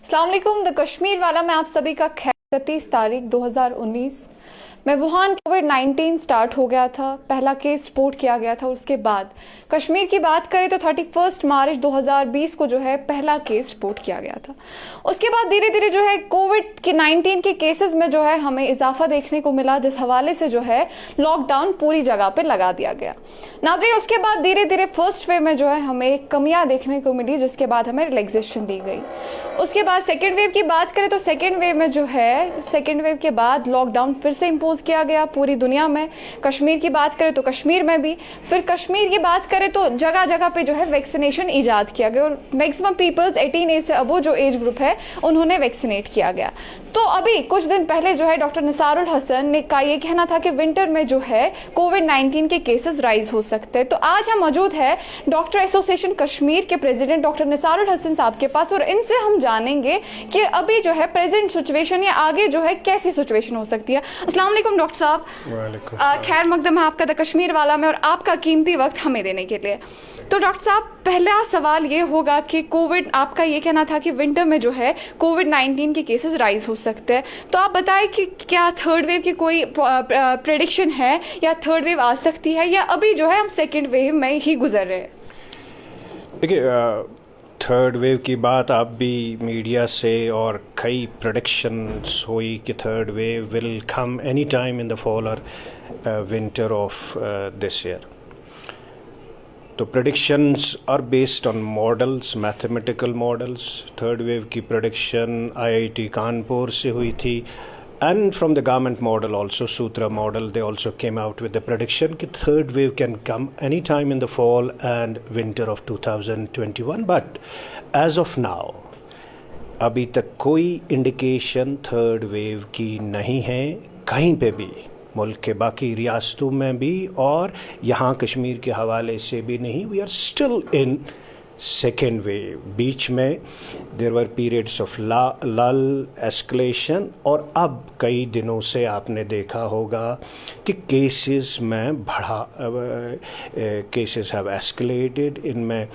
अस्सलाम वालेकुम। द कश्मीर वाला में आप सभी का खैर। 31 तारीख 2019 में वुहान कोविड-19 स्टार्ट हो गया था, पहला केस रिपोर्ट किया गया था। उसके बाद कश्मीर की बात करें तो 31 मार्च 2020 को जो है पहला केस रिपोर्ट किया गया था। उसके बाद धीरे धीरे जो है कोविड-19 के केसेस में जो है हमें इजाफा देखने को मिला, जिस हवाले से जो है लॉकडाउन पूरी जगह पे लगा दिया गया। नाज़रीन, उसके बाद धीरे धीरे फर्स्ट वेव में जो है हमें कमियां देखने को मिली, जिसके बाद हमें रिलैक्सेशन दी गई। उसके बाद सेकेंड वेव की बात करें तो सेकेंड वेव में जो है सेकेंड वेव के बाद लॉकडाउन फिर से इम्पोज किया गया पूरी दुनिया में। कश्मीर की बात करें तो कश्मीर में भी, फिर कश्मीर की बात करें तो जगह जगह पे जो है वैक्सीनेशन इजाद किया गया और मैक्सिमम पीपल्स 18 एज से अबो जो एज ग्रुप है उन्होंने वैक्सीनेट किया गया। तो अभी कुछ दिन पहले जो है डॉक्टर निसारुल हसन का ये कहना था कि विंटर में जो है कोविड-19 के केसेस राइज हो सकते हैं। तो आज हम मौजूद है डॉक्टर एसोसिएशन कश्मीर के प्रेसिडेंट डॉक्टर निसारुल हसन साहब के पास और इनसे हम जानेंगे कि अभी जो है प्रेजेंट सिचुएशन या आगे जो है कैसी सिचुएशन हो सकती है। अस्सलाम वालेकुम डॉक्टर साहब। खैर मकदम है आपका द कश्मीर वाला में और आपका कीमती वक्त हमें देने के लिए। तो डॉक्टर साहब, पहला सवाल ये होगा कि कोविड, आपका ये कहना था कि विंटर में जो है कोविड-19 के केसेस राइज हो सकते हैं, तो आप बताएं कि क्या थर्ड वेव की कोई प्रेडिक्शन है या थर्ड वेव आ सकती है या अभी जो है हम सेकेंड वेव में ही गुजर रहे हैं? देखिए, थर्ड वेव की बात आप भी मीडिया से और कई प्रेडिक्शंस हुई कि third wave will come any time in the fall और विंटर ऑफ दिस ईयर। तो predictions are based on models, mathematical models. Third wave की प्रेडिक्शन आईआईटी कानपुर से हुई थी and from the government model also, Sutra model, they also came out with the prediction that third wave can come anytime in the fall and winter of 2021. But as of now, अभी तक कोई indication third wave की नहीं है कहीं पे भी, मुल्क के बाकी रियासतों में भी और यहाँ कश्मीर के हवाले से भी नहीं। We are still in second wave. बीच में there were periods of lull, escalation, और अब कई दिनों से आपने देखा होगा कि केसेस में केसेस हैव एस्केलेटेड, इनमें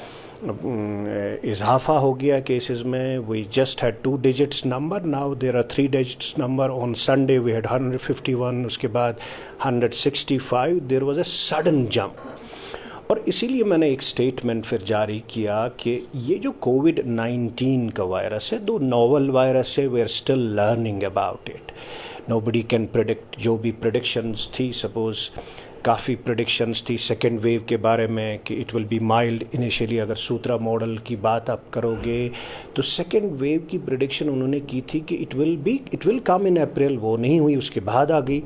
इजाफा हो गया केसेस में। We just had 2 digits number, now there are 3 digits number. On Sunday we had 151, उसके बाद 165। There was a sudden jump और इसीलिए मैंने एक स्टेटमेंट फिर जारी किया कि ये जो कोविड-19 का वायरस है, दो नोवल वायरस है, we are still learning about it. Nobody can predict. जो भी प्रेडिक्शंस थी, सपोज काफ़ी प्रेडिक्शंस थी सेकेंड वेव के बारे में कि it will be mild initially. अगर सूत्रा मॉडल की बात आप करोगे तो सेकेंड वेव की प्रेडिक्शन उन्होंने की थी कि इट विल कम इन अप्रैल, वो नहीं हुई, उसके बाद आ गई।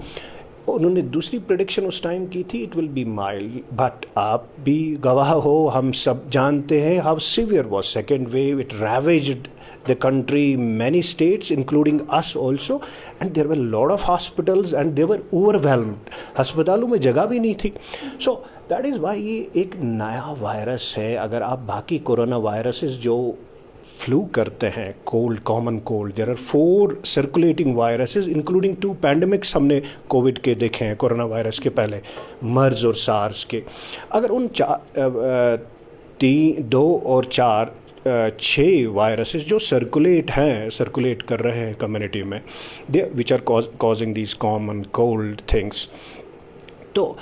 उन्होंने दूसरी प्रेडिक्शन उस टाइम की थी, it will be mild. But आप भी गवाह हो, हम सब जानते हैं how severe was second wave. It ravaged the country, many states including us also, and there were a lot of hospitals and they were overwhelmed. अस्पतालों में जगह भी नहीं थी। So that is why ये एक नया वायरस है। अगर आप बाकी कोरोना वायरसेस जो फ्लू करते हैं, cold, common cold, there are 4 circulating viruses including 2 pandemics हमने कोविड के देखे हैं, कोरोना वायरस के पहले, मर्ज और सार्स के। अगर उन 2 और 4 6 वायरसेस जो सर्कुलेट कर रहे हैं कम्युनिटी में, they which are causing these common cold things. तो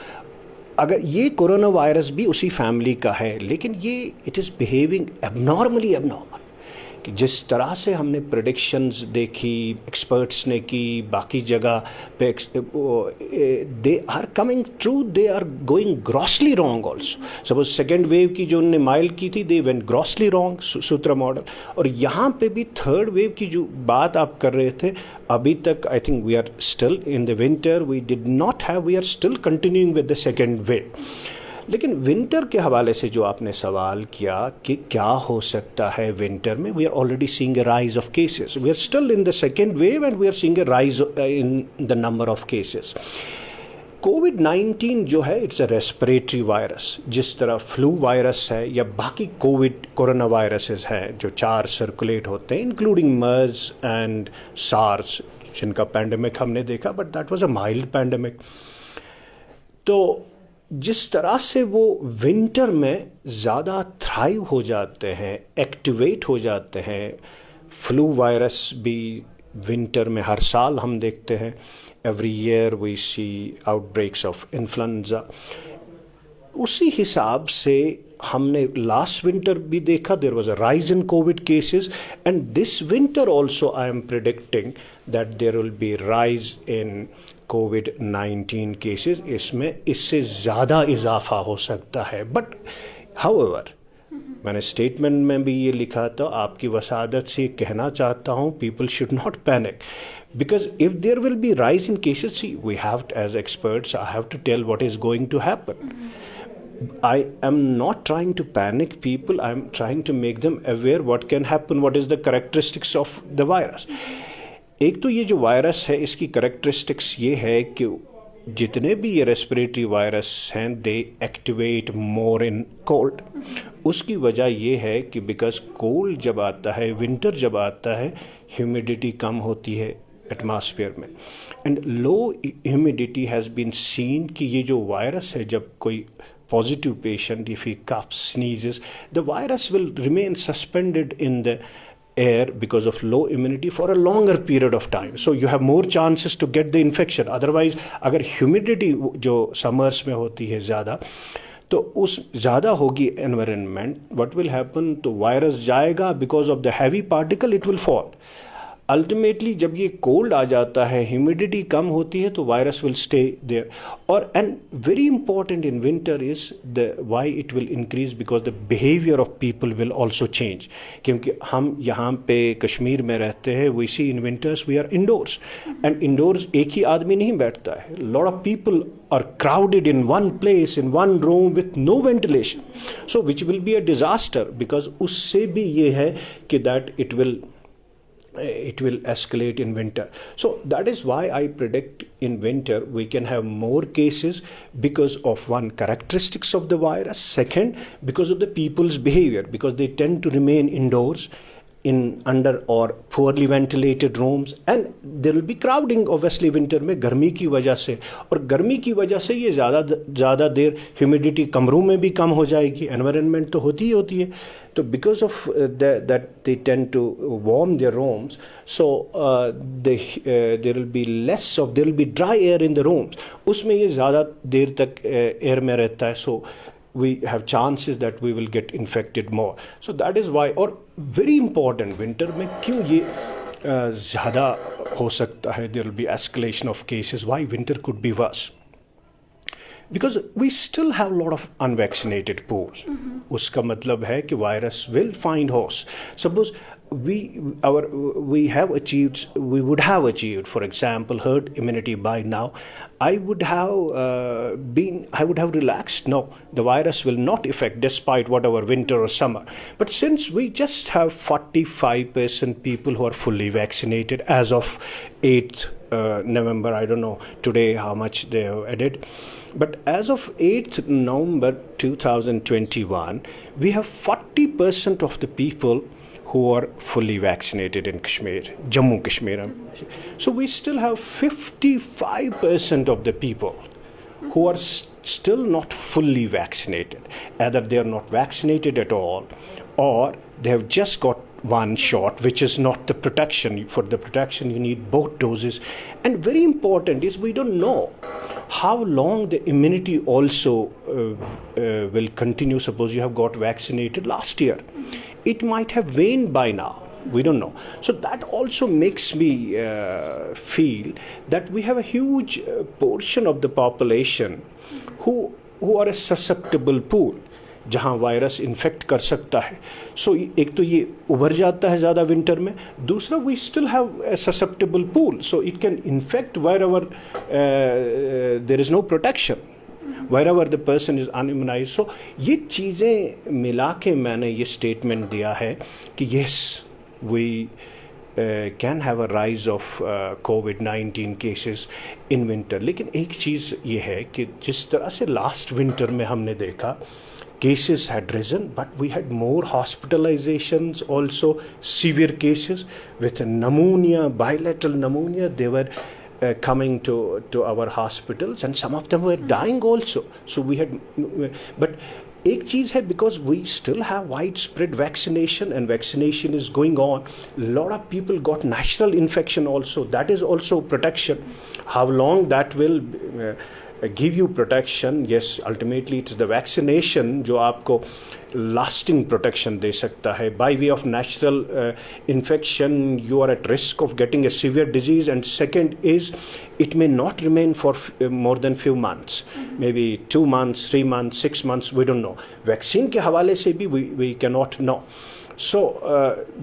अगर ये कोरोना वायरस भी उसी फैमिली का है, लेकिन ये इट इज़ बिहेविंग एबनॉर्मली कि जिस तरह से हमने प्रेडिक्शंस देखी, एक्सपर्ट्स ने की, बाकी जगह पे they are coming true, they are going grossly wrong also. Suppose second wave की जो उन्होंने माइल्ड की थी, they went grossly wrong, SUTRA model. और यहाँ पे भी थर्ड वेव की जो बात आप कर रहे थे, अभी तक I think we are still in the winter, we are still continuing with the second wave. लेकिन विंटर के हवाले से जो आपने सवाल किया कि क्या हो सकता है विंटर में, we are already seeing a rise of cases. We are still in the second wave and we are seeing a rise in the number of cases. कोविड-19 जो है, इट्स अ रेस्पिरेटरी वायरस। जिस तरह flu virus है या बाकी corona viruses हैं जो 4 सर्कुलेट होते हैं, इंक्लूडिंग मर्स एंड सार्स, जिनका पैंडेमिक हमने देखा, but that was a mild pandemic. तो जिस तरह से वो विंटर में ज़्यादा थ्राइव हो जाते हैं, एक्टिवेट हो जाते हैं, फ्लू वायरस भी विंटर में हर साल हम देखते हैं. Every year we see outbreaks of influenza. उसी हिसाब से हमने लास्ट विंटर भी देखा, there was a rise in covid cases, and this winter also I am predicting that there will be rise in कोविड-19 केसेस. इसमें इससे ज़्यादा इजाफा हो सकता है. बट हाउएवर, मैंने स्टेटमेंट में भी ये लिखा था, आपकी वसादत से कहना चाहता हूँ, people should not panic, because if there will be rise in cases, see, we have to, as experts, I have to tell what is going to happen. I am not trying to panic people. I am trying to make them aware what can happen, what is the characteristics of the virus. एक तो ये जो virus है, इसकी characteristics ये है कि जितने भी ये रेस्पिरेटरी वायरस हैं, दे एक्टिवेट मोर इन कोल्ड. उसकी वजह ये है कि बिकॉज कोल्ड जब आता है, विंटर जब आता है, ह्यूमिडिटी कम होती है एटमॉस्फेयर में, and low humidity has been seen कि ये जो वायरस है, जब कोई positive patient, if he coughs, sneezes, the virus will remain suspended in the air because of low immunity for a longer period of time. So you have more chances to get the infection. Otherwise, अगर humidity जो summers में होती है ज़्यादा, तो उस ज़्यादा होगी environment, what will happen, तो virus जाएगा, because of the heavy particle it will fall. Ultimately जब ये कोल्ड आ जाता है, ह्यूमिडिटी कम होती है, तो वायरस विल स्टे देयर. और and very important in winter is the way it will increase, because the behaviour of people will also change. क्योंकि हम यहाँ पे कश्मीर में रहते हैं, we see in winters we are indoors, and indoors एक ही आदमी नहीं बैठता है. Lot of people are crowded in one place, in one room with no ventilation, so which will be a disaster, because उससे भी ये है कि that it will escalate in winter. So that is why I predict in winter we can have more cases, because of one, characteristics of the virus, second, because of the people's behavior, because they tend to remain indoors in under or poorly ventilated rooms, and there will be crowding obviously winter में गर्मी की वजह से, और गर्मी की वजह से ये ज़्यादा देर ह्यूमिडिटी कमरों में भी कम हो जाएगी. एनवायरनमेंट तो होती ही होती है, तो because of that they tend to warm their rooms, so there will be dry air in the rooms, उसमें ये ज़्यादा देर तक एयर में रहता है, so we have chances that we will get infected more. So that is why, और very important, winter में क्यों ये ज़्यादा हो सकता है, there will be escalation of cases, why winter could be worse, because we still have a lot of unvaccinated pool. उसका मतलब है कि virus will find host. Suppose we would have achieved, for example, herd immunity by now, I would have relaxed. No, the virus will not affect despite whatever winter or summer. But since we just have 45% people who are fully vaccinated as of 8th November, I don't know today how much they have added, but as of 8th November 2021, we have 40% of the people who are fully vaccinated in Kashmir, Jammu Kashmir. So we still have 55% of the people who are still not fully vaccinated. Either they are not vaccinated at all, or they have just got one shot, which is not the protection. For the protection, you need both doses. And very important is, we don't know how long the immunity also will continue. Suppose you have got vaccinated last year, it might have waned by now. We don't know. So that also makes me feel that we have a huge portion of the population who are a susceptible pool, जहाँ virus infect कर सकता है. सो एक तो ये उभर जाता है ज़्यादा विंटर में, दूसरा we still have a susceptible pool, so it can infect wherever there is no protection, wherever the person is unimmunized. So ये चीज़ें मिला के मैंने ये स्टेटमेंट दिया है कि yes, we can have a rise of COVID-19 cases in winter. लेकिन एक चीज़ ये है कि जिस तरह से लास्ट विंटर में हमने देखा, cases had risen, but we had more hospitalizations, also severe cases with pneumonia, bilateral pneumonia. They were coming to our hospitals, and some of them were dying also. So we had, but एक चीज़ है, because we still have wide spread vaccination and vaccination is going on. Lot of people got natural infection also. That is also protection. How long that will give you protection? Yes, ultimately it's the vaccination जो आपको lasting protection दे सकता है. By way of natural infection, you are at risk of getting a severe disease, and second is it may not remain for more than few months, maybe 2 months, 3 months, 6 months, we don't know. Vaccine के हवाले से भी we cannot know. So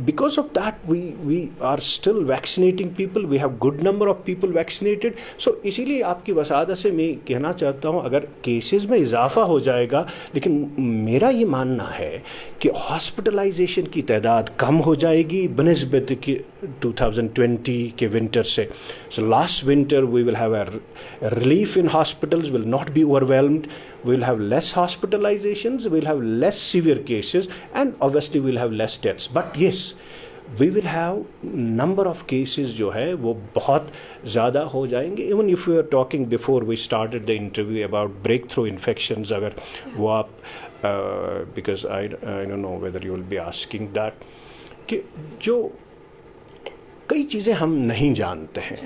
because of that we are still vaccinating people. We have good number of people vaccinated. So इसीलिए आपकी वसादत से मैं कहना चाहता हूँ, अगर केसेस में इजाफा हो जाएगा, लेकिन मेरा ये मानना है कि हॉस्पिटलाइजेशन की तादाद कम हो जाएगी बनिस्बत कि 2020 के विंटर से. So last winter we will have a relief in hospitals, will not be overwhelmed. We will have less hospitalizations, we will have less severe cases, and obviously we will have less deaths. But yes, we will have number of cases जो है वो बहुत ज़्यादा हो जाएंगे. Even if we were talking before we started the interview about breakthrough infections, अगर वो आप because I don't know whether you will be asking that, कि जो कई चीज़ें हम नहीं जानते हैं.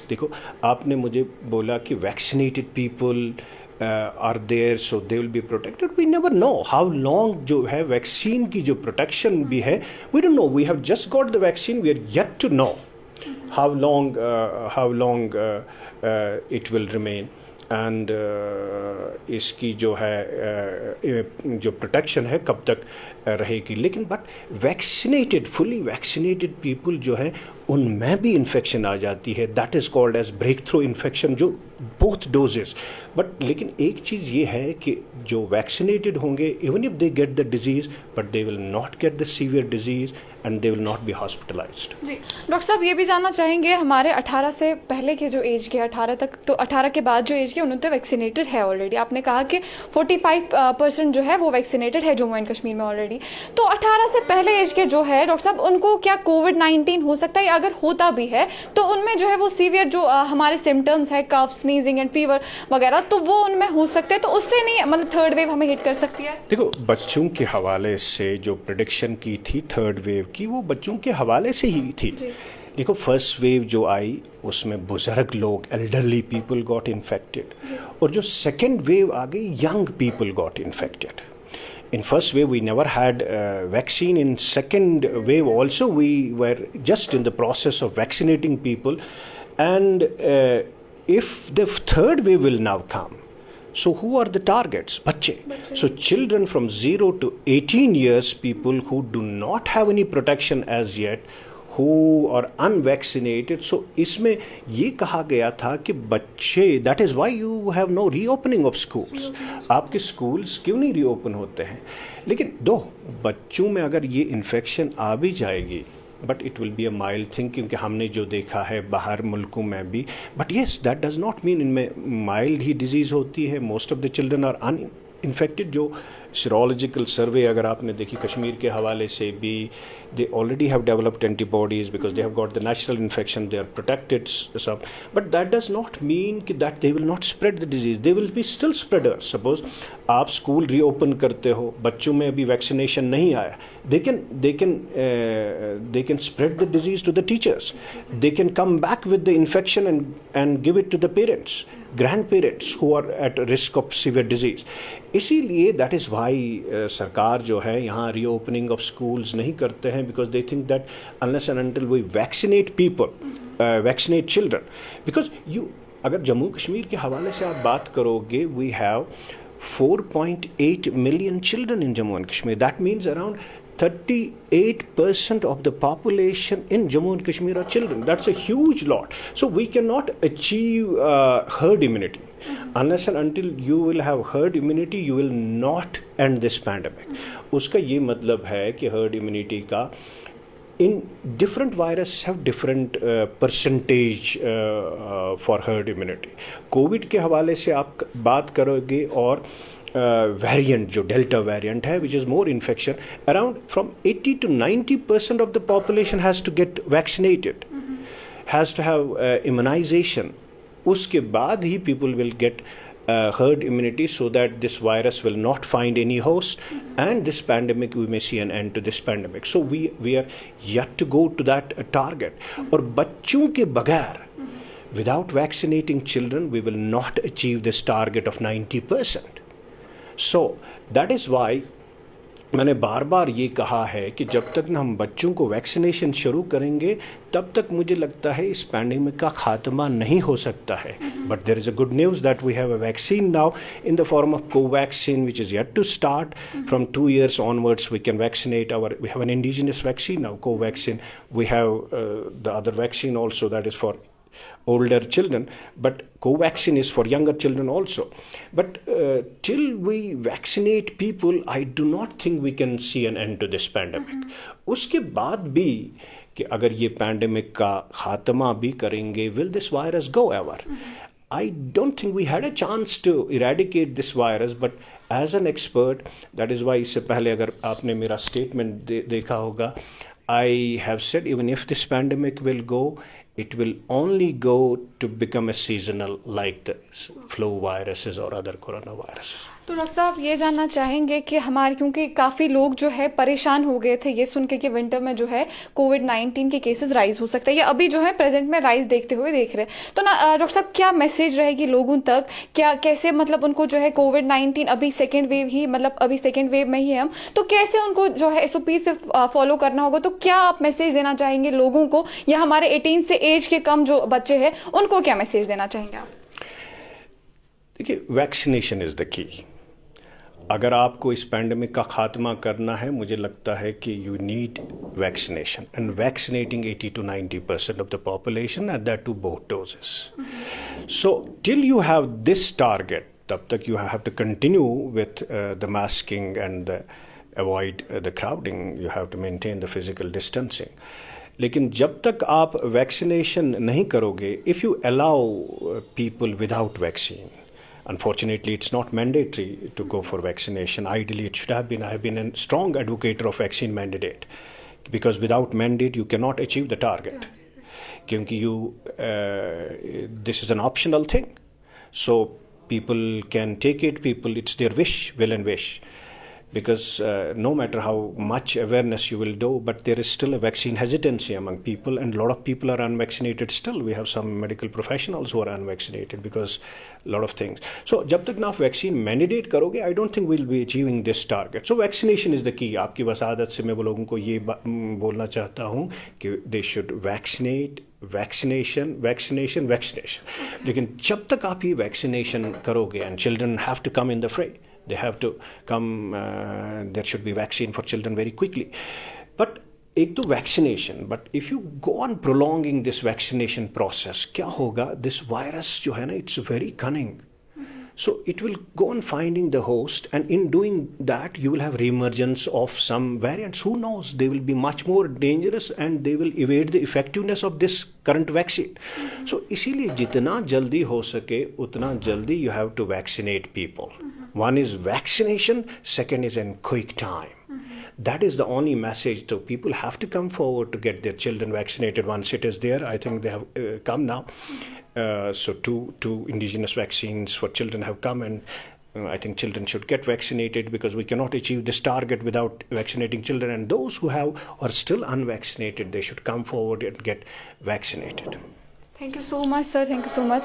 देखो, आपने मुझे बोला कि vaccinated people are there, so they will be protected. We never know how long जो है वैक्सीन की जो प्रोटेक्शन भी है, we don't know. We have just got the vaccine. We are yet to know how long it will remain. And इसकी जो है जो प्रोटेक्शन है कब तक रहेगी. लेकिन but vaccinated, fully vaccinated people जो है उनमें भी इन्फेक्शन आ जाती है. That is called as breakthrough infection, जो बोथ डोजेस. बट लेकिन एक चीज़ ये है कि जो वैक्सीनेटेड होंगे, even if they get the disease, but they will not get the severe disease and they will not be hospitalised. जी डॉक्टर साहब, ये भी जानना चाहेंगे, हमारे 18 से पहले के जो एज के 18 तक, तो 18 के बाद जो एज के उन्होंने तो वैक्सीनेटेड है ऑलरेडी. आपने कहा कि 45% जो है वो वैक्सीनेटेड है जम्मू एंड कश्मीर में ऑलरेडी. तो 18 से पहले एज के जो है डॉक्टर साहब, उनको क्या कोविड-19 हो सकता है? अगर होता भी है तो उनमें जो है वो सीवियर जो हमारे सिम्टम्स है, कफ, स्नीजिंग एंड फीवर वगैरह, तो वो उनमें हो सकते हैं, तो उससे नहीं मतलब थर्ड वेव हमें हिट कर सकती है? देखो, बच्चों के हवाले से जो प्रेडिक्शन की थी थर्ड वेव की, वो बच्चों के हवाले से ही थी. देखो, फर्स्ट वेव जो आई उसमें बुजुर्ग लोग, एल्डरली पीपल गॉट इन्फेक्टेड, और जो सेकेंड वेव आ गई, young people got infected. In first wave we never had vaccine. In second wave also we were just in the process of vaccinating people, and if the third wave will now come, so who are the targets? Bacche. So children from 0 to 18 years, people who do not have any protection as yet, who are unvaccinated. So इसमें ये कहा गया था कि बच्चे, that is why you have no reopening of schools. आपके schools क्यों नहीं reopen होते हैं? लेकिन दो बच्चों में अगर ये infection आ भी जाएगी, but it will be a mild thing, क्योंकि हमने जो देखा है बाहर मुल्कों में भी. But yes, that does not mean इनमें mild ही disease होती है. Most of the children are uninfected. जो serological survey अगर आपने देखी कश्मीर के हवाले से भी, they already have developed antibodies because they have got the natural infection, they are protected some, but that does not mean that they will not spread the disease. They will be still spreaders. Suppose आप school reopen करते हो, बच्चों में अभी vaccination नहीं आया, they can spread the disease to the teachers. They can come back with the infection and give it to the parents, grandparents who are at risk of severe disease. इसीलिए that is why सरकार जो है यहाँ reopening of schools नहीं करते हैं, because they think that unless and until we vaccinate people, vaccinate children, because अगर जम्मू कश्मीर के हवाले से आप बात करोगे, we have 4.8 million children in Jammu and Kashmir. That means around 38% of the population in Jammu and Kashmir are children. That's a huge lot. So we cannot achieve herd immunity. Unless and until you will have herd immunity, you will not end this pandemic. उसका ये मतलब है कि herd immunity का in different viruses have different percentage for herd immunity. Covid के हवाले से आप बात करोगे और variant जो डेल्टा वेरिएंट है, which is more infection, around from 80 to 90% of the population has to get vaccinated, has to have immunization. उसके बाद ही people will get herd immunity so that this virus will not find any host, and this pandemic, we may see an end to this pandemic. So we are yet to go to that target. और बच्चों के बगैर, without vaccinating children, we will not achieve this target of 90%. So that is why मैंने बार बार ये कहा है कि जब तक ना हम बच्चों को वैक्सीनेशन शुरू करेंगे तब तक मुझे लगता है इस पैंडेमिक का खात्मा नहीं हो सकता है. But there is a good news that we have a vaccine now in the form of Covaxin which is yet to start. From 2 years onwards we can vaccinate we have an indigenous vaccine now, Covaxin. We have the other vaccine also that is for older children, but Covaxin is for younger children also. But till we vaccinate people, I do not think we can see an end to this pandemic. उसके बाद भी कि अगर ये pandemic का खात्मा भी करेंगे, will this virus go ever? I don't think we had a chance to eradicate this virus, but as an expert, that is why इससे पहले अगर आपने मेरा statement देखा होगा, I have said even if this pandemic will go, it will only go to become a seasonal like the flu viruses or other coronaviruses. तो doctor साहब ये जानना चाहेंगे कि हमारे, क्योंकि काफ़ी लोग जो है परेशान हो गए थे ये सुन के कि विंटर में जो है कोविड-19 के केसेस राइज हो सकते हैं, या अभी जो है प्रेजेंट में राइज देखते हुए देख रहे हैं, तो ना डॉक्टर साहब क्या मैसेज रहेगी लोगों तक, क्या कैसे मतलब उनको जो है कोविड-19 अभी सेकेंड वेव ही, मतलब अभी सेकेंड वेव में ही है हम, तो कैसे उनको जो है SOPs पे फॉलो करना होगा, तो क्या आप मैसेज देना चाहेंगे लोगों को, या हमारे 18 से एज के कम जो बच्चे हैं उनको क्या मैसेज देना चाहेंगे आप? देखिए, वैक्सीनेशन इज द की. अगर आपको इस पैंडेमिक का खात्मा करना है, मुझे लगता है कि you need vaccination, and vaccinating 80 to 90% of the population at that to both doses. So till you have this target, तब तक you have to continue with the masking and avoid the crowding. You have to maintain the physical distancing. लेकिन जब तक आप vaccination नहीं करोगे, if you allow people without vaccine, unfortunately, it's not mandatory to go for vaccination. Ideally, it should have been. I have been a strong advocate of vaccine mandate, because without mandate, you cannot achieve the target. Because this is an optional thing. So people can take it. It's their wish, will and wish. Because no matter how much awareness you will do, but there is still a vaccine hesitancy among people, and a lot of people are unvaccinated still. We have some medical professionals who are unvaccinated because a lot of things. So जब तक ना आप vaccine mandate करोगे, I don't think we'll be achieving this target. So vaccination is the key. आपकी वसादत से मैं लोगों को ये बोलना चाहता हूँ कि they should vaccinate, vaccination. लेकिन जब तक आप ये वैक्सीनेशन करोगे, and children have to come in the fray. They have to come, there should be vaccine for children very quickly. But एक तो vaccination, but if you go on prolonging this vaccination process, क्या होगा? This virus जो है ना, it's very cunning. So it will go on finding the host, and in doing that, you will have reemergence of some variants. Who knows? They will be much more dangerous, and they will evade the effectiveness of this current vaccine. So इसीलिए जितना जल्दी हो सके उतना जल्दी you have to vaccinate people. One is vaccination, second is in quick time. That is the only message. So people have to come forward to get their children vaccinated once it is there. I think they have come now. So two indigenous vaccines for children have come, and I think children should get vaccinated, because we cannot achieve this target without vaccinating children. And those who are still unvaccinated, they should come forward and get vaccinated. Thank you so much sir, thank you so much.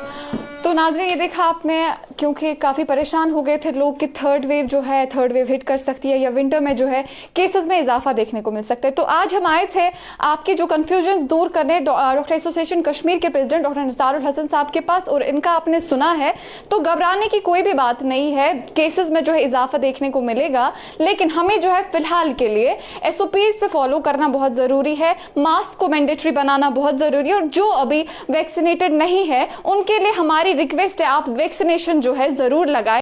तो नाज़रीन, ये देखा आपने, क्योंकि काफ़ी परेशान हो गए थे लोग कि थर्ड वेव हिट कर सकती है, या विंटर में जो है केसेस में इजाफा देखने को मिल सकता है. तो आज हम आए थे आपके जो कन्फ्यूजन दूर करने डॉक्टर एसोसिएशन कश्मीर के प्रेसिडेंट डॉक्टर निसारुल हसन साहब के पास, और इनका आपने सुना है. तो घबराने की कोई भी बात नहीं है, केसेस में जो है इजाफा देखने को मिलेगा, लेकिन हमें जो है फिलहाल के लिए SOPs पे फॉलो करना बहुत ज़रूरी है, मास्क को मैंडेटरी बनाना बहुत ज़रूरी है, और जो अभी वैक्सीनेटेड नहीं है उनके लिए हमारी रिक्वेस्ट है, आप वैक्सीनेशन जो है ज़रूर लगाएं.